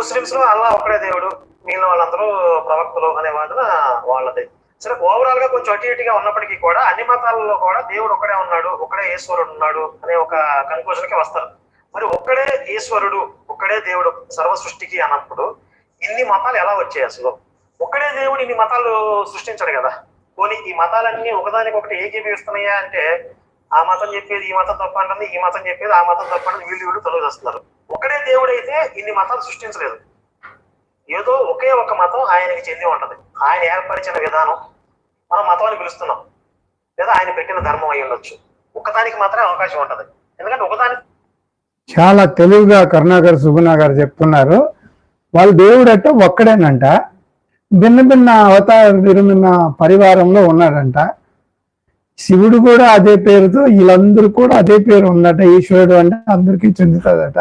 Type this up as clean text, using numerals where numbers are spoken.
Muslims లో అల్లా ఒక్కడే దేవుడు, మిగిలిన వాళ్ళందరూ ప్రవక్తలు అనే వాదన వాళ్ళది. సరే, ఓవరాల్ గా కొంచెం అటు ఇటుగా ఉన్నప్పటికీ కూడా అన్ని మతాలలో కూడా దేవుడు ఒక్కడే ఉన్నాడు, ఒక్కడే ఈశ్వరుడు ఉన్నాడు అనే ఒక కన్క్లూజన్ కి వస్తారు. మరి ఒక్కడే ఈశ్వరుడు, ఒక్కడే దేవుడు సర్వ సృష్టికి అన్నప్పుడు ఇన్ని మతాలు ఎలా వచ్చాయి? అసలు ఒక్కడే దేవుడు ఇన్ని మతాలు సృష్టించడు కదా. పోనీ ఈ మతాలన్నీ ఒకదానికొకటి ఏకీభవిస్తున్నాయా అంటే ఆ మతం చెప్పేది ఈ మతం తప్ప అంటుంది, ఈ మతం చెప్పేది ఆ మతం తప్ప అంటుంది, వీళ్ళు తొలగిస్తున్నారు. ఒకడే దేవుడు అయితే ఇన్ని మతాలు సృష్టించలేదు. ఏదో ఒకే ఒక మతం ఆయనకి చెంది ఉంటది. ఆయన ఏర్పరిచిన విధానం మనం మతం అని పిలుస్తున్నాం, లేదా ఆయన పెట్టిన ధర్మం అయి ఉండొచ్చు. ఒకదానికి మాత్రమే అవకాశం ఉంటది. ఎందుకంటే ఒకదానికి చాలా తెలివిగా కరుణాకర్ సుగుణ గారు చెప్తున్నారు. వాళ్ళ దేవుడు అంటే ఒక్కడేనంట, భిన్న భిన్న అవతార భిన్న పరివారంలో ఉన్నాడంట. శివుడు కూడా అదే పేరుతో, వీళ్ళందరూ కూడా అదే పేరు ఉందట. ఈశ్వరుడు అంటే అందరికీ చెందుతుందట.